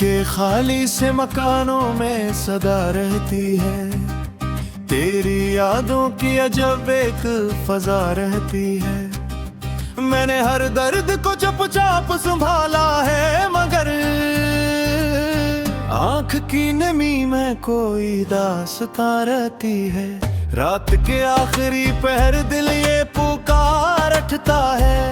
के खाली से मकानों में सदा रहती है। तेरी यादों की अजब एक फजा रहती है। मैंने हर दर्द को चुपचाप संभाला है, मगर आंख की नमी में कोई दास्तां रहती है। रात के आखिरी पहर दिल ये पुकार उठता है,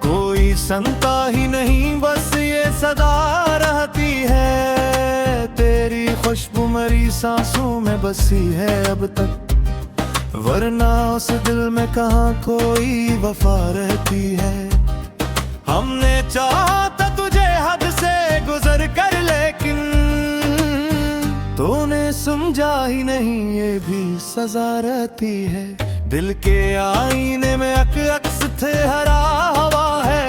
कोई सुनता ही नहीं बस ये सदा रहती है। तेरी खुशबू मेरी सांसों में बसी है अब तक, वरना उस दिल में कहाँ कोई वफा रहती है। हमने चाहा था तुझे हद से गुजर कर, लेकिन तूने समझा ही नहीं ये भी सजा रहती है। दिल के आईने में अक्स थे हरा हवा है,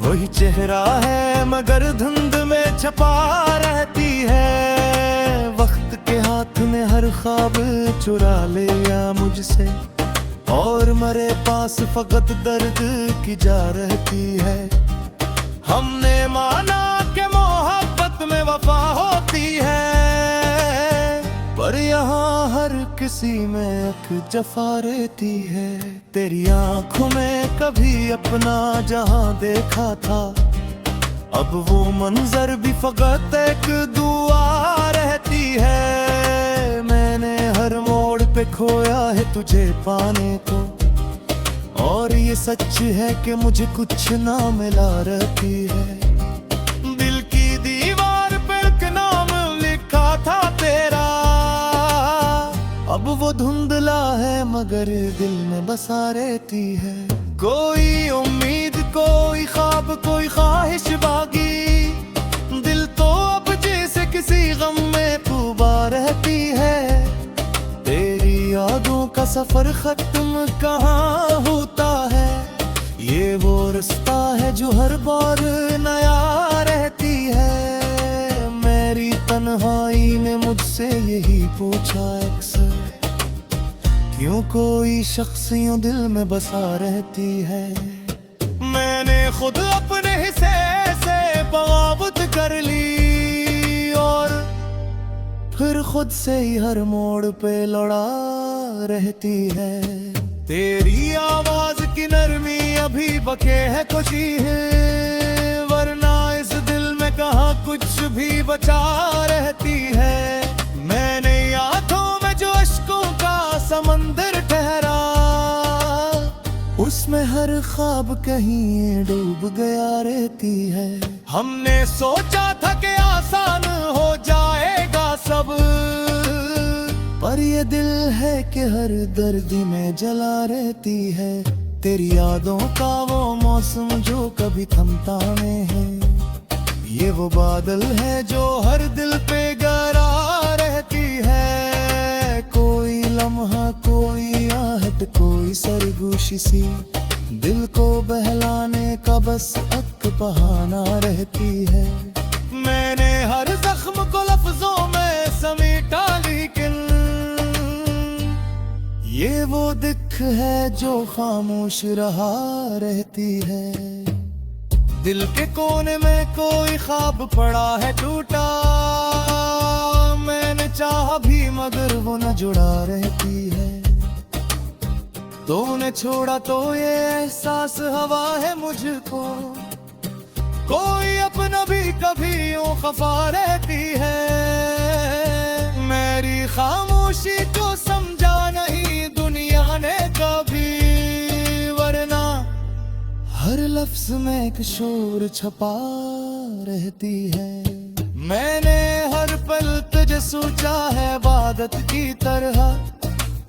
वही चेहरा है मगर धुंध में छपा रहती है। वक्त के हाथ ने हर ख्वाब चुरा लिया मुझसे, और मेरे पास फकत दर्द की जा रहती है। हमने माना कि मोहब्बत में वफा होती है, पर यहाँ हर किसी में एक जफा रहती है। तेरी आंखों में कभी अपना जहां देखा था, अब वो मंजर भी फकत एक दुआ रहती है। मैंने हर मोड़ पे खोया है तुझे पाने को, और ये सच है कि मुझे कुछ ना मिला रहती है। दिल की दीवार पे एक नाम लिखा था तेरा, अब वो धुंधला है मगर दिल में बसा रहती है। कोई उम्मीद, कोई ख्वाब, कोई ख्वाहिश बागी, दिल तो अब जैसे किसी गम में डूबा रहती है। तेरी यादों का सफर खत्म कहाँ होता है, ये वो रास्ता है जो हर बार नया रहती है। मेरी तन्हाई ने मुझसे यही पूछा अक्सर, क्यों कोई शख्स यूं दिल में बसा रहती है। मैंने खुद अपने हिस्से से बगावत कर ली, और फिर खुद से ही हर मोड़ पे लड़ा रहती है। तेरी आवाज की नरमी अभी बके है खुशी है, वरना इस दिल में कहाँ कुछ भी बचा रहती है। मैंने आंखों में जो अश्कों का समंदर ठहरा, उसमें हर ख्वाब कहीं डूब गया रहती है। हमने सोचा था कि आसान हो जाएगा सब, पर ये दिल है कि हर दर्द में जला रहती है। तेरी यादों का वो मौसम जो कभी थमता नहीं है, ये वो बादल है जो हर दिल पे गरा रहती है। कोई लम्हा, कोई आहट, कोई सरगोशी सी, दिल को बहलाने का बस एक बहाना रहती है। मैंने हर जख्म को लफ्जों में समेटा, लेकिन ये वो दिख है जो खामोश रहा रहती है। दिल के कोने में कोई ख्वाब पड़ा है टूटा, मैंने चाहा भी मगर वो न जुड़ा रहती है। तूने छोड़ा तो ये एहसास हवा है मुझको, कोई अपना भी कभी यूं खफा रहती है। मेरी खामोशी को समझा नहीं दुनिया ने कभी, वरना हर लफ्ज में एक शोर छपा रहती है। मैंने हर पल तुझे सोचा है इबादत की तरह,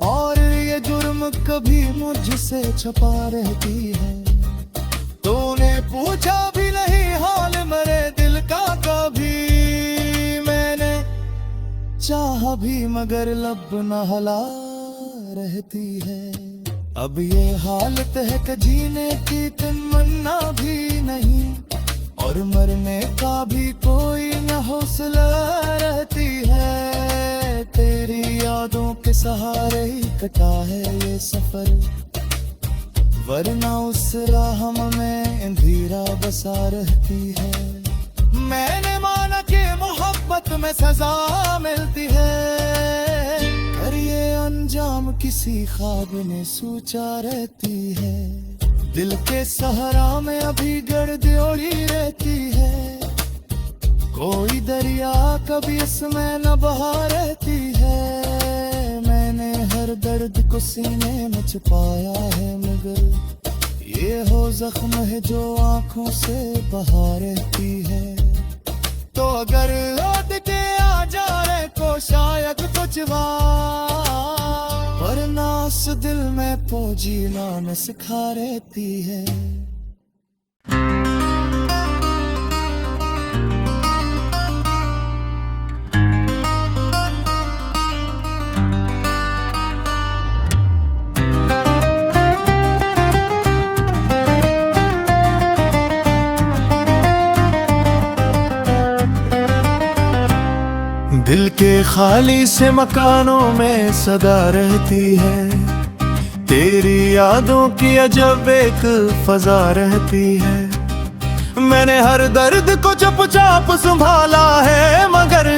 और ये जुर्म कभी मुझसे छुपा रहती है। तूने पूछा भी नहीं हाल मेरे दिल का कभी, मैंने चाहा भी मगर लब न हला रहती है। अब ये हालत है कि जीने की तमन्ना भी नहीं, और मरने का भी कोई न हौसला रहती है। तेरी यादों के सहारे ही कटा है ये सफर, वरना उस राह में अंधेरा बसा रहती है। मैंने माना कि मोहब्बत में सजा मिलती है, पर ये अंजाम किसी ख्वाब ने सोचा रहती है। दिल के सहारा में अभी गर्द ओढ़ी रहती है, कोई दरिया कभी इसमें न बहा रहती है। मैंने हर दर्द को सीने में छुपाया है, मगर ये हो जख्म है जो आंखों से बहा रहती है। तो अगर लौट के आ जाए को शायद कुछ वरना उस दिल में पोजीना न सिखा रहती है। दिल के खाली से मकानों में सदा रहती है, तेरी यादों की अजब एक फजा रहती है। मैंने हर दर्द को चुपचाप संभाला है, मगर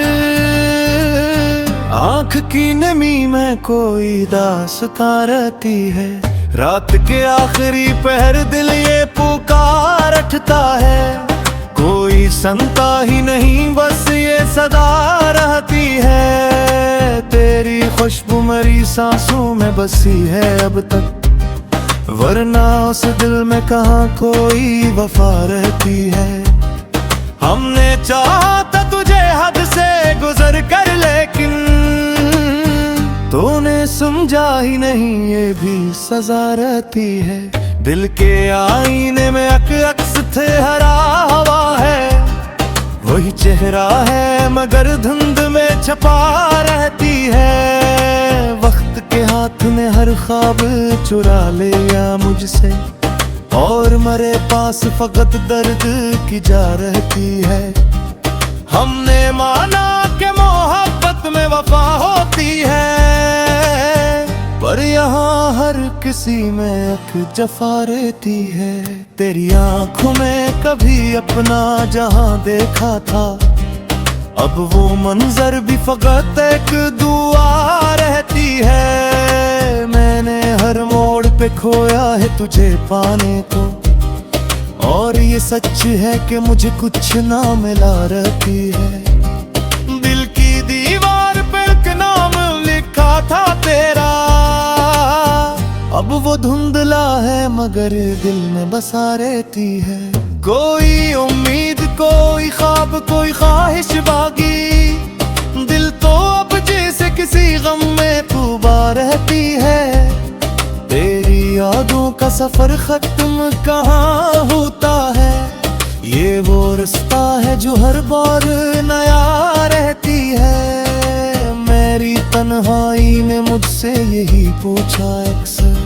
आंख की नमी में कोई दास्तां रहती है। रात के आखिरी पहर दिल ये पुकार उठता है, कोई सुनता ही नहीं बस ये सदा रहती है। तेरी खुशबू मेरी सांसों में बसी है अब तक, वरना उस दिल में कहाँ कोई वफा रहती है। हमने चाहा था तुझे हद से गुजर कर, लेकिन तूने समझा ही नहीं ये भी सजा रहती है। दिल के आईने में अक्स थे हरा हवा है, वही चेहरा है मगर धुंध में छपा रहती है। वक्त के हाथ ने हर ख्वाब चुरा लिया मुझसे, और मेरे पास फकत दर्द की जा रहती है। हमने माना कि मोहब्बत में वफा होती है, पर यहाँ हर किसी में एक जफा रहती है। तेरी आंखों में कभी अपना जहां देखा था, अब वो मंजर भी फकत एक दुआ रहती है। मैंने हर मोड़ पे खोया है तुझे पाने को, और ये सच है कि मुझे कुछ ना मिला रहती है। दिल की दीवार पे एक नाम लिखा था तेरा, अब वो धुंधला है मगर दिल में बसा रहती है। कोई उम्मीद, कोई ख्वाब, कोई ख्वाहिश बागी, दिल तो अब जैसे किसी गम में डूबा रहती है। तेरी यादों का सफर खत्म कहाँ होता है, ये वो रास्ता है जो हर बार नया रहती है। मेरी तन्हाई ने मुझसे यही पूछा अक्सर,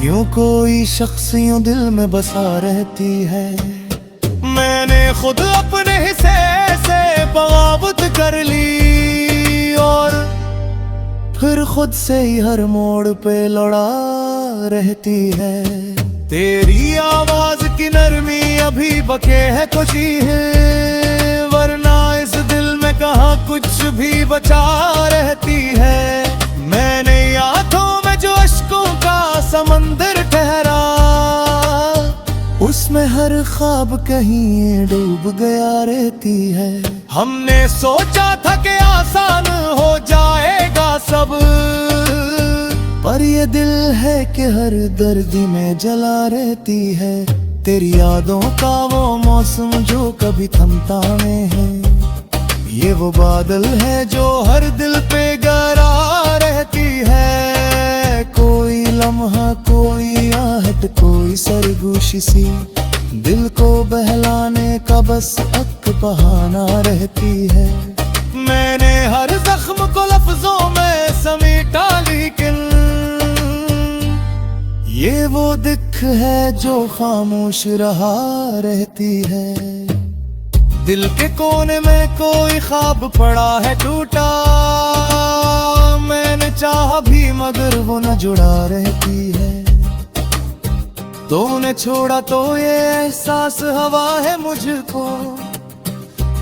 क्यों कोई शख्स यूं दिल में बसा रहती है। मैंने खुद अपने हिस्से से बगावत कर ली, और फिर खुद से ही हर मोड़ पे लड़ा रहती है। तेरी आवाज की नरमी अभी बके है खुशी है, वरना इस दिल में कहाँ कुछ भी बचा रहती है। मैंने आंखों में जो अश्कों का समंदर ठहरा, उसमें हर ख्वाब कहीं डूब गया रहती है। हमने सोचा था कि आसान हो जाएगा सब, पर ये दिल है कि हर दर्द में जला रहती है। तेरी यादों का वो मौसम जो कभी थमता नहीं है, ये वो बादल है जो हर दिल पे गरा रहती है। कोई लम्हा, कोई आहट, कोई सरगोशी सी, दिल को बहलाने का बस एक बहाना रहती है। मैंने हर जख्म को लफ्जों में समेटा, लेकिन ये वो दिख है जो खामोश रहा रहती है। दिल के कोने में कोई ख्वाब पड़ा है टूटा, मैंने चाहा भी मगर वो न जुड़ा रहती है। तूने छोड़ा तो ये एहसास हवा है मुझको,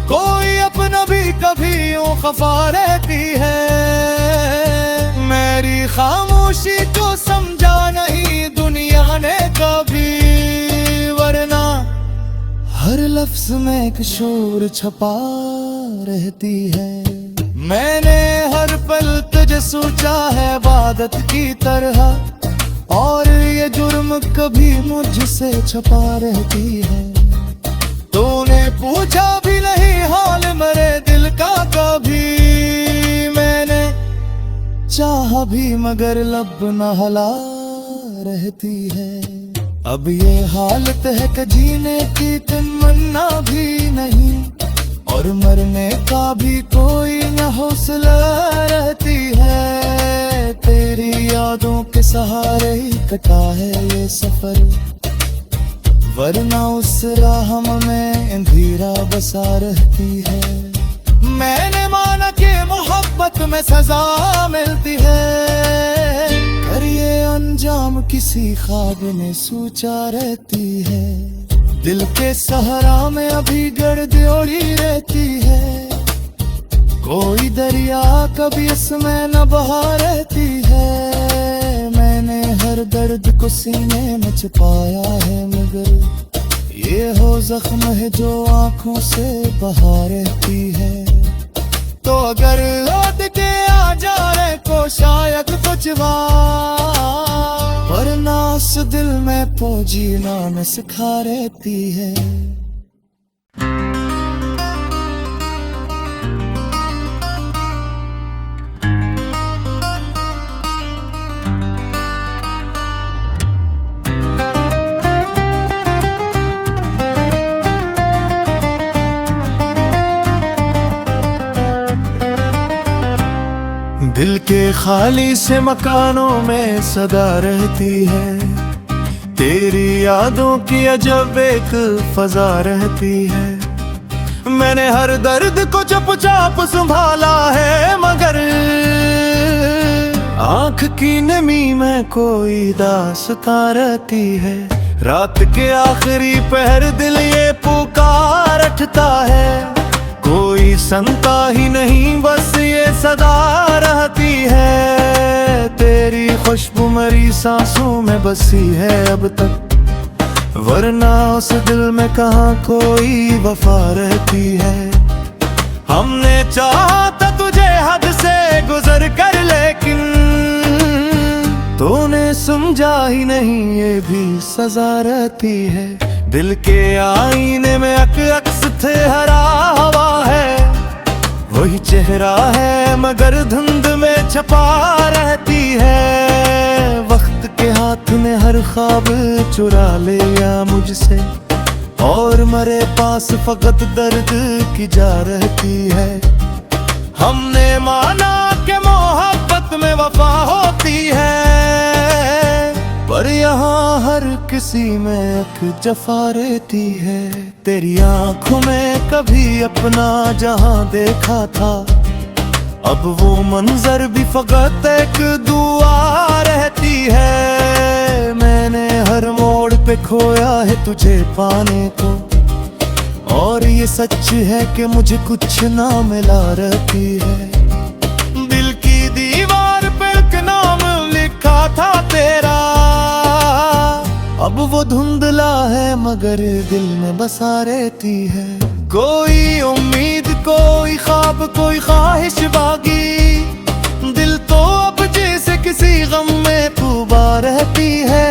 कोई अपना भी कभी यूं खफा रहती है। मेरी खामोशी को समझा नहीं दुनिया ने कभी, वरना हर लफ्ज में एक शोर छपा रहती है। मैंने हर पल तुझे सोचा है इबादत की तरह, और ये जुर्म कभी मुझसे छुपा रहती है। तूने पूछा भी नहीं हाल मेरे दिल का कभी, मैंने चाहा भी मगर लब न हला रहती है। अब ये हालत है कि जीने की तमन्ना भी नहीं, और मरने का भी कोई न हौसला रहती है। तेरी यादों के सहारे ही कटा है ये सफर, वरना उस राह में अंधेरा बसा रहती है। मैंने माना कि मोहब्बत में सजा मिलती है, पर ये अंजाम किसी ख्वाब में सोचा रहती है। दिल के सहारा में अभी गर्द ओढ़ी रहती है, कोई दरिया कभी इसमें न बहा रहती है। मैंने हर दर्द को सीने में छुपाया है, मगर ये हो जख्म है जो आंखों से बहा रहती है। तो अगर लौट के आ जाए को शायद कुछ वरना उस दिल में पोजीना में सिखा रहती है। दिल के खाली से मकानों में सदा रहती है, तेरी यादों की अजब एक फजा रहती है। मैंने हर दर्द को चुपचाप संभाला है, मगर आंख की नमी में कोई दास्तां रहती है। रात के आखिरी पहर दिल ये पुकार उठता है, कोई सुनता ही नहीं बस ये सदा रहती है। तेरी खुशबू मेरी सांसों में बसी है अब तक, वरना उस दिल में कहाँ कोई वफा रहती है। हमने चाहा था तुझे हद से गुजर कर, लेकिन तूने समझा ही नहीं ये भी सजा रहती है। दिल के आईने में अक्स थे हरा हवा है, वही चेहरा है मगर धुंध में छपा रहती है। वक्त के हाथ ने हर ख्वाब चुरा लिया मुझसे, और मेरे पास फकत दर्द की जा रहती है। हमने माना कि मोहब्बत में वफा होती है, पर यहाँ हर किसी में एक जफा रहती है। तेरी आंखों में कभी अपना जहां देखा था, अब वो मंजर भी फकत एक दुआ रहती है। मैंने हर मोड़ पे खोया है तुझे पाने को, और ये सच है कि मुझे कुछ ना मिला रहती है। दिल की दीवार पे एक नाम लिखा था तेरा, अब वो धुंधला है मगर दिल में बसा रहती है। कोई उम्मीद कोई ख्वाब कोई ख्वाहिश बागी, दिल तो अब जैसे किसी गम में डूबा रहती है।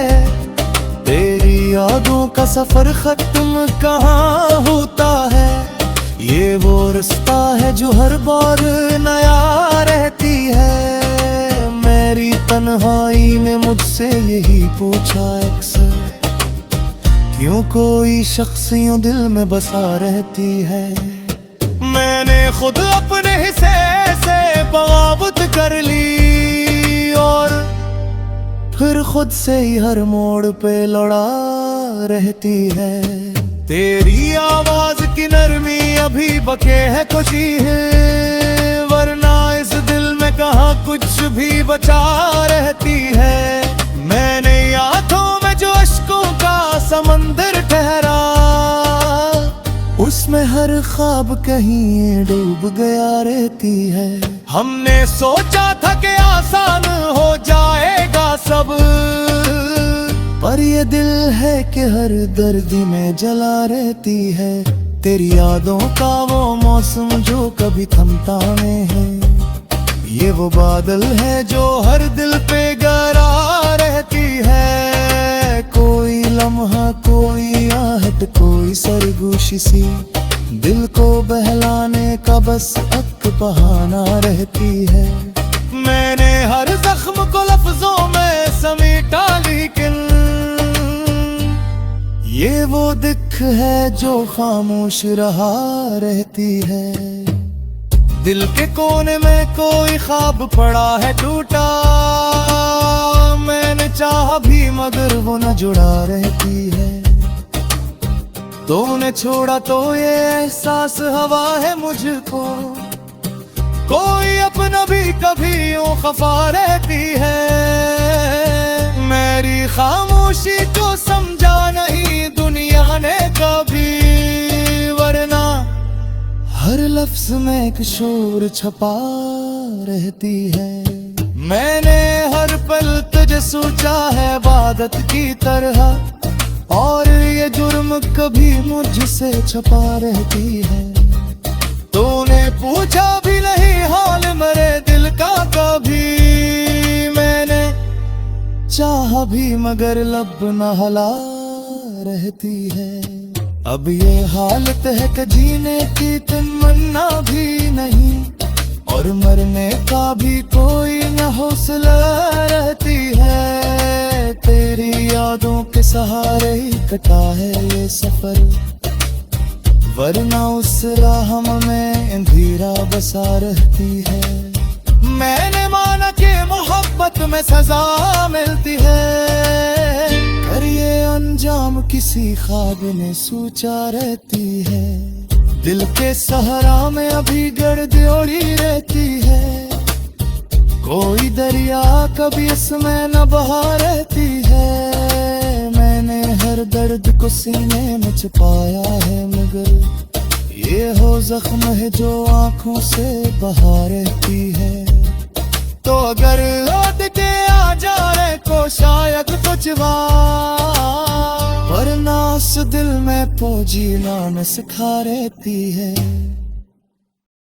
तेरी यादों का सफर खत्म कहाँ होता है, ये वो रास्ता है जो हर बार नया रहती है। मेरी तन्हाई ने मुझसे यही पूछा अक्सर, क्यों कोई शख्स यूं दिल में बसा रहती है। मैंने खुद अपने हिस्से से बगावत कर ली, और फिर खुद से ही हर मोड़ पे लड़ा रहती है। तेरी आवाज की नरमी अभी बके है खुशी है, वरना इस दिल में कहाँ कुछ भी बचा रहती है। मैंने आंखों में जो अश्कों का समंदर ठहरा, उसमें हर हर ख्वाब कहीं ये डूब गया रहती है। हमने सोचा था कि आसान हो जाएगा सब, पर ये दिल है कि हर दर्द में जला रहती है। तेरी यादों का वो मौसम जो कभी थमता नहीं है, ये वो बादल है जो हर दिल पे गरा रहती है। कोई लम्हा, कोई आहट, कोई सरगोशी सी, दिल को बहलाने का बस एक बहाना रहती है। मैंने हर जख्म को लफ्जों में समेटा, लेकिन ये वो दिख है जो खामोश रहा रहती है। दिल के कोने में कोई ख्वाब पड़ा है टूटा, मैंने चाहा भी मगर वो न जुड़ा रहती है। तूने छोड़ा तो ये एहसास हवा है मुझको, कोई अपना भी कभी यूं खफा रहती है। मेरी खामोशी को समझा नहीं दुनिया ने कभी, वरना हर लफ्ज में एक शोर छपा रहती है। मैंने हर पल तुझे सोचा है इबादत की तरह, और ये जुर्म कभी मुझसे छपा रहती है। तूने पूछा भी नहीं हाल मेरे दिल का कभी, मैंने चाहा भी मगर लब न हला रहती है। अब ये हालत है कि जीने की तमन्ना भी नहीं, और मरने का भी कोई न हौसला रहती है। तेरी यादों के सहारे ही कटा है ये सफर, वरना उस राह में अंधेरा बसा रहती है। मैंने माना कि मोहब्बत में सजा मिलती है, पर ये अंजाम किसी ख्वाब ने सोचा रहती है। दिल के सहारा में अभी गर्द ओढ़ी रहती है, कोई दरिया कभी इसमें न बहा रहती है। मैंने हर दर्द को सीने में छुपाया है, मगर ये हो जख्म है जो आंखों से बहा रहती है। तो अगर लौट के आ जाए को शायद कुछ बार, वरना उस दिल में तो जीना न सिखा रहती है।